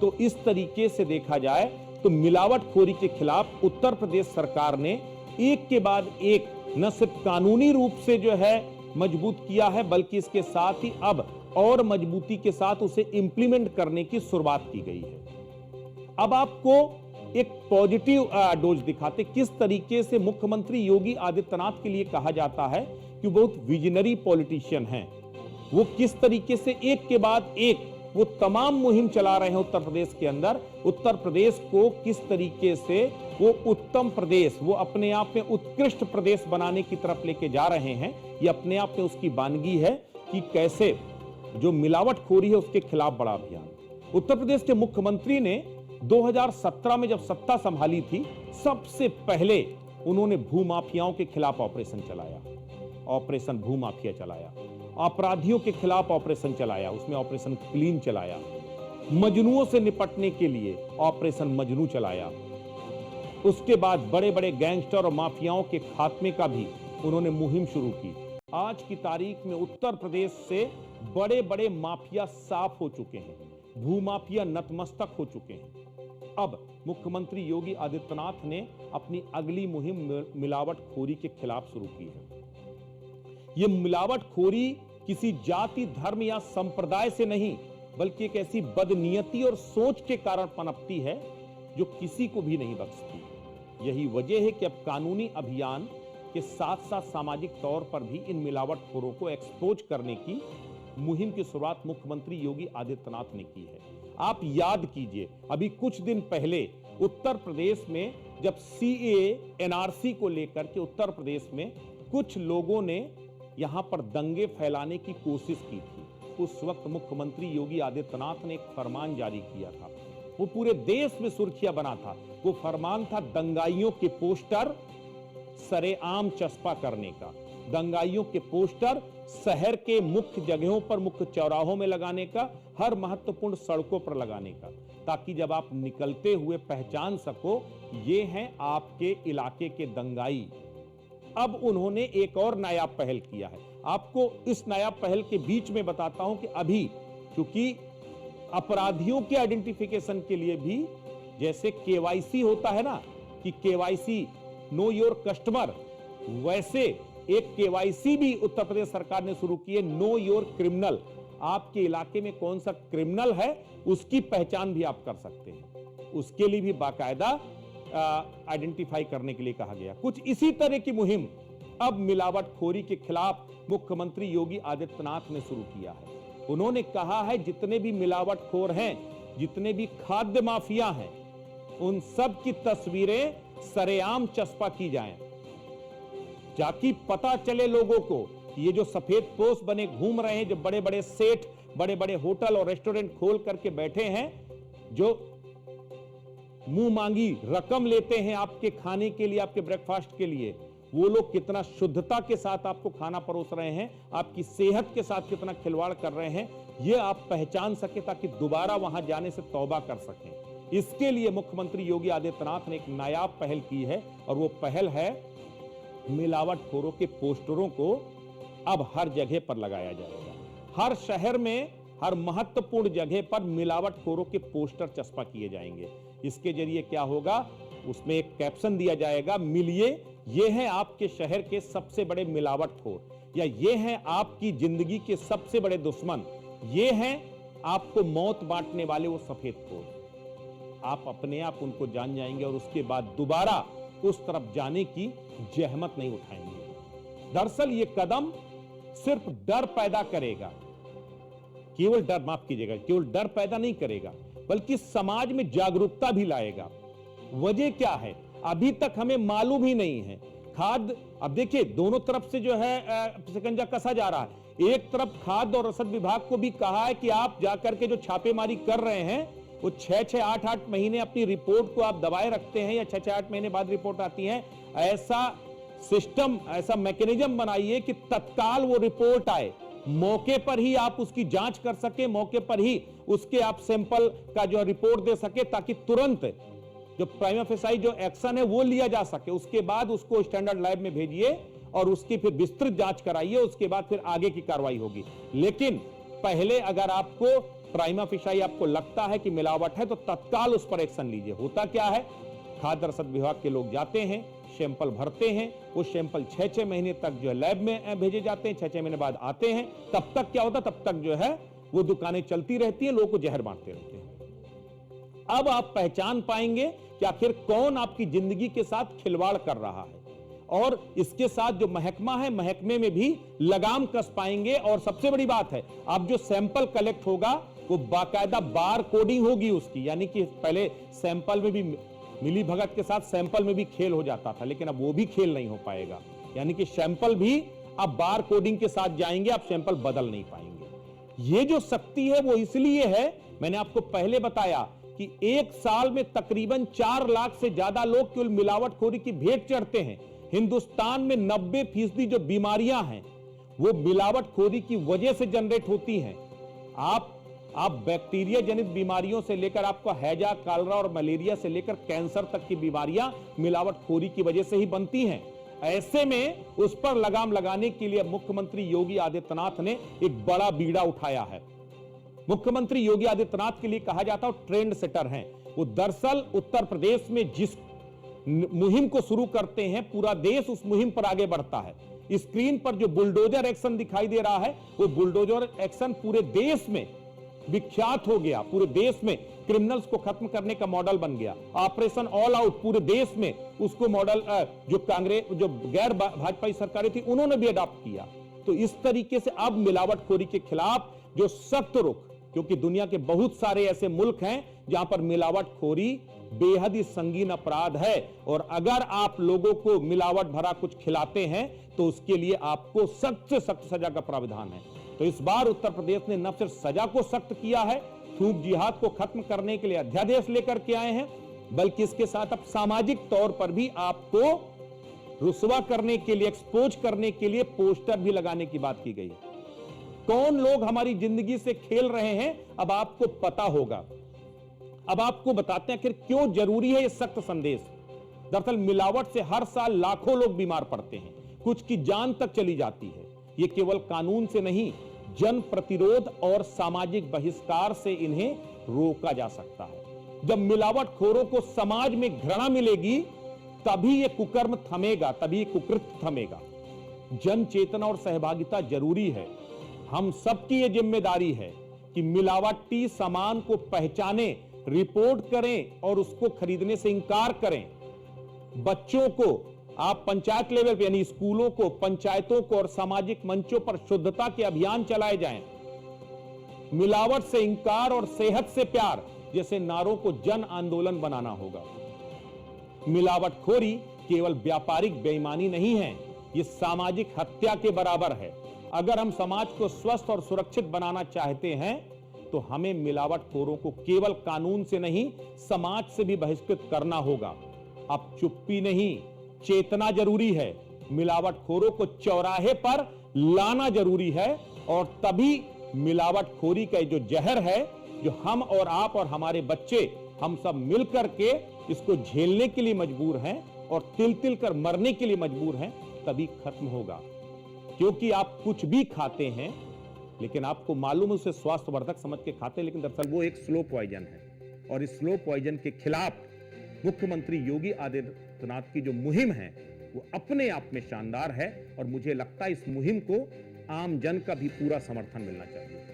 तो इस तरीके से देखा जाए तो मिलावटखोरी के खिलाफ उत्तर प्रदेश सरकार ने एक के बाद एक न सिर्फ कानूनी रूप से जो है मजबूत किया है, बल्कि इसके साथ ही अब और मजबूती के साथ उसे इंप्लीमेंट करने की शुरुआत की गई है। अब आपको एक पॉजिटिव डोज दिखाते किस तरीके से मुख्यमंत्री योगी आदित्यनाथ के लिए कहा जाता है कि बहुत विजनरी पॉलिटिशियन हैं। वो किस तरीके से एक के बाद एक वो तमाम मुहिम चला रहे हैं उत्तर प्रदेश के अंदर। उत्तर प्रदेश को किस तरीके से वो उत्तम प्रदेश, वो अपने आप में उत्कृष्ट प्रदेश बनाने की तरफ लेके जा रहे हैं। ये अपने आप में उसकी वानगी है कि कैसे जो मिलावटखोरी है उसके खिलाफ बड़ा अभियान। उत्तर प्रदेश के मुख्यमंत्री ने 2017 में जब सत्ता संभाली थी, सबसे पहले उन्होंने भूमाफियाओं के खिलाफ ऑपरेशन चलाया, ऑपरेशन भूमाफिया चलाया, अपराधियों के खिलाफ ऑपरेशन चलाया, उसमें ऑपरेशन क्लीन चलाया, मजनुओं से निपटने के लिए ऑपरेशन मजनू चलाया। उसके बाद बड़े बड़े गैंगस्टर और माफियाओं के खात्मे का भी उन्होंने मुहिम शुरू की। आज की तारीख में उत्तर प्रदेश से बड़े बड़े माफिया साफ हो चुके हैं, भूमाफिया नतमस्तक हो चुके हैं। अब मुख्यमंत्री योगी आदित्यनाथ ने अपनी अगली मुहिम मिलावटखोरी के खिलाफ शुरू की है। यह मिलावटखोरी किसी जाति, धर्म या संप्रदाय से नहीं, बल्कि एक ऐसी बदनीयती और सोच के कारण पनपती है जो किसी को भी नहीं बख्शती। यही वजह है कि अब कानूनी अभियान के साथ साथ सामाजिक तौर पर भी इन मिलावटखोरों को एक्सपोज करने की मुहिम की शुरुआत मुख्यमंत्री योगी आदित्यनाथ ने की है। आप याद कीजिए, अभी कुछ दिन पहले उत्तर प्रदेश में जब सीएए, एनआरसी को लेकर के उत्तर प्रदेश में कुछ लोगों ने यहां पर दंगे फैलाने की कोशिश की थी, उस वक्त मुख्यमंत्री योगी आदित्यनाथ ने एक फरमान जारी किया था। वो पूरे देश में सुर्खियां बना था। वो फरमान था दंगाइयों के पोस्टर सरेआम चस्पा करने का, दंगाइयों के पोस्टर शहर के मुख्य जगहों पर, मुख्य चौराहों में लगाने का, हर महत्वपूर्ण सड़कों पर लगाने का, ताकि जब आप निकलते हुए पहचान सको ये हैं आपके इलाके के दंगाई। अब उन्होंने एक और नायाब पहल किया है। आपको इस नायाब पहल के बीच में बताता हूं कि अभी क्योंकि अपराधियों के आइडेंटिफिकेशन के लिए भी जैसे केवाईसी होता है ना, कि केवाईसी नो योर कस्टमर, वैसे एक केवाईसी भी उत्तर प्रदेश सरकार ने शुरू की है, नो योर क्रिमिनल। आपके इलाके में कौन सा क्रिमिनल है उसकी पहचान भी आप कर सकते हैं। उसके लिए भी बाकायदा आइडेंटिफाई करने के लिए कहा गया। कुछ इसी तरह की मुहिम अब मिलावटखोरी के खिलाफ मुख्यमंत्री योगी आदित्यनाथ ने शुरू किया है। उन्होंने कहा है जितने भी मिलावटखोर हैं, जितने भी खाद्य माफिया हैं, उन सब की तस्वीरें सरेआम चस्पा की जाएं, ताकि पता चले लोगों को कि ये जो सफेद पोश बने घूम रहे हैं, जो बड़े बड़े सेठ बड़े बड़े होटल और रेस्टोरेंट खोल करके बैठे हैं, जो मुंह मांगी रकम लेते हैं आपके खाने के लिए, आपके ब्रेकफास्ट के लिए, वो लोग कितना शुद्धता के साथ आपको खाना परोस रहे हैं, आपकी सेहत के साथ कितना खिलवाड़ कर रहे हैं, ये आप पहचान सके ताकि दोबारा वहां जाने से तौबा कर सकें। इसके लिए मुख्यमंत्री योगी आदित्यनाथ ने एक नायाब पहल की है, और वो पहल है मिलावटखोरों के पोस्टरों को अब हर जगह पर लगाया जाएगा। हर शहर में, हर महत्वपूर्ण जगह पर मिलावटखोरों के पोस्टर चस्पा किए जाएंगे। इसके जरिए क्या होगा, उसमें एक कैप्शन दिया जाएगा, मिलिए, ये हैं आपके शहर के सबसे बड़े मिलावटखोर, या ये हैं आपकी जिंदगी के सबसे बड़े दुश्मन, ये हैं आपको मौत बांटने वाले वो सफेदखोर। आप अपने आप उनको जान जाएंगे और उसके बाद दोबारा उस तरफ जाने की जहमत नहीं उठाएंगे। दरअसल ये कदम सिर्फ डर पैदा करेगा, केवल डर, माफ कीजिएगा, केवल डर पैदा नहीं करेगा, बल्कि समाज में जागरूकता भी लाएगा। वजह क्या है, अभी तक हमें मालूम ही नहीं है। खाद्य, अब देखिए दोनों तरफ से जो है शिकंजा कसा जा रहा है। एक तरफ खाद्य और रसद विभाग को भी कहा है कि आप जाकर के जो छापेमारी कर रहे हैं वो 6-6, 8-8 महीने अपनी रिपोर्ट को आप दबाए रखते हैं, या 6-6-8 महीने बाद रिपोर्ट आती है। ऐसा सिस्टम, ऐसा मैकेनिज्म बनाइए कि तत्काल वो रिपोर्ट आए, मौके पर ही आप उसकी जांच कर सके, मौके पर ही उसके आप सैंपल का जो रिपोर्ट दे सके, ताकि तुरंत जो प्राइमा फेसाई जो एक्शन है वो लिया जा सके। उसके बाद उसको स्टैंडर्ड लैब में भेजिए और उसकी फिर विस्तृत जांच कराइए, उसके बाद फिर आगे की कार्रवाई होगी। लेकिन पहले अगर आपको प्राइमा फेशियाई आपको लगता है कि मिलावट है तो तत्काल उस पर एक्शन लीजिए। होता क्या है, खाद्य रसद विभाग के लोग जाते हैं, सैंपल भरते हैं, वो सैंपल 6-6 महीने तक जो है लैब में भेजे जाते हैं, 6-6 महीने बाद आते हैं। तब तक क्या होता, तब तक जो है वो दुकानें चलती रहती हैं, लोगों को जहर बांटते रहते हैं। अब आप पहचान पाएंगे कि आखिर कौन आपकी जिंदगी के साथ खिलवाड़ कर रहा है, और इसके साथ जो महकमा है, महकमे में भी लगाम कस पाएंगे। और सबसे बड़ी बात है, अब जो सैंपल कलेक्ट होगा वो बाकायदा बार कोडिंग होगी उसकी, यानी कि पहले सैंपल में भी मिली भगत के साथ सैंपल में भी खेल हो जाता था, लेकिन अब वो भी खेल नहीं हो पाएगा। यानी कि सैंपल भी अब बार कोडिंग के साथ जाएंगे, आप सैंपल बदल नहीं पाएंगे। ये जो शक्ति है वो इसलिए है, मैंने आपको पहले बताया कि एक साल में तकरीबन 4 लाख से ज्यादा लोग केवल मिलावटखोरी की भेंट चढ़ते हैं। हिंदुस्तान में 90% जो बीमारियां हैं वो मिलावटखोरी की वजह से जनरेट होती हैं। आप बैक्टीरिया जनित बीमारियों से लेकर आपको हैजा, कॉलरा और मलेरिया से लेकर कैंसर तक की बीमारियां मिलावटखोरी की वजह से ही बनती हैं। ऐसे में उस पर लगाम लगाने के लिए मुख्यमंत्री योगी आदित्यनाथ ने एक बड़ा बीड़ा उठाया है। मुख्यमंत्री योगी आदित्यनाथ के लिए कहा जाता है ट्रेंड सेटर हैं। वो दरअसल उत्तर प्रदेश में जिस मुहिम को शुरू करते हैं, पूरा देश उस मुहिम पर आगे बढ़ता है। स्क्रीन पर जो बुलडोजर एक्शन दिखाई दे रहा है, वो बुलडोजर एक्शन पूरे देश में विख्यात हो गया। पूरे देश में क्रिमिनल्स को खत्म करने का मॉडल बन गया। ऑपरेशन ऑल आउट पूरे देश में उसको मॉडल जो गैर भाजपाई सरकारें थी उन्होंने भी अडॉप्ट किया। तो इस तरीके से अब मिलावटखोरी के खिलाफ जो सख्त रुख, क्योंकि दुनिया के बहुत सारे ऐसे मुल्क हैं जहां पर मिलावटखोरी बेहद ही संगीन अपराध है, और अगर आप लोगों को मिलावट भरा कुछ खिलाते हैं तो उसके लिए आपको सख्त से सख्त सजा का प्रावधान है। तो इस बार उत्तर प्रदेश ने न सिर्फ सजा को सख्त किया है, थूक जिहाद को खत्म करने के लिए अध्यादेश लेकर के आए हैं, बल्कि इसके साथ अब सामाजिक तौर पर भी आपको रुसवा करने के लिए, एक्सपोज करने के लिए पोस्टर भी लगाने की बात की गई है। कौन लोग हमारी जिंदगी से खेल रहे हैं अब आपको पता होगा। अब आपको बताते हैं आखिर क्यों जरूरी है यह सख्त संदेश। दरअसल मिलावट से हर साल लाखों लोग बीमार पड़ते हैं, कुछ की जान तक चली जाती है। यह केवल कानून से नहीं, जन प्रतिरोध और सामाजिक बहिष्कार से इन्हें रोका जा सकता है। जब मिलावटखोरों को समाज में घृणा मिलेगी तभी यह कुकर्म थमेगा, तभी यह कुकृत्य थमेगा। जन चेतना और सहभागिता जरूरी है। हम सबकी यह जिम्मेदारी है कि मिलावटी सामान को पहचानें, रिपोर्ट करें और उसको खरीदने से इंकार करें। बच्चों को आप पंचायत लेवल पे, यानी स्कूलों को, पंचायतों को और सामाजिक मंचों पर शुद्धता के अभियान चलाए जाएं। मिलावट से इंकार और सेहत से प्यार जैसे नारों को जन आंदोलन बनाना होगा। मिलावटखोरी केवल व्यापारिक बेईमानी नहीं है, यह सामाजिक हत्या के बराबर है। अगर हम समाज को स्वस्थ और सुरक्षित बनाना चाहते हैं तो हमें मिलावटखोरों को केवल कानून से नहीं, समाज से भी बहिष्कृत करना होगा। अब चुप्पी नहीं, चेतना जरूरी है। मिलावटखोरों को चौराहे पर लाना जरूरी है, और तभी मिलावटखोरी का जो जहर है, जो हम और आप और हमारे बच्चे, हम सब मिलकर के इसको झेलने के लिए मजबूर हैं और तिल तिल कर मरने के लिए मजबूर हैं, तभी खत्म होगा। क्योंकि आप कुछ भी खाते हैं, लेकिन आपको मालूम है उसे स्वास्थ्यवर्धक समझ के खाते हैं, लेकिन दरअसल वो एक स्लो पॉइजन है। और इस स्लो पॉइजन के खिलाफ मुख्यमंत्री योगी आदित्यनाथ की जो मुहिम है वो अपने आप में शानदार है, और मुझे लगता है इस मुहिम को आम जन का भी पूरा समर्थन मिलना चाहिए।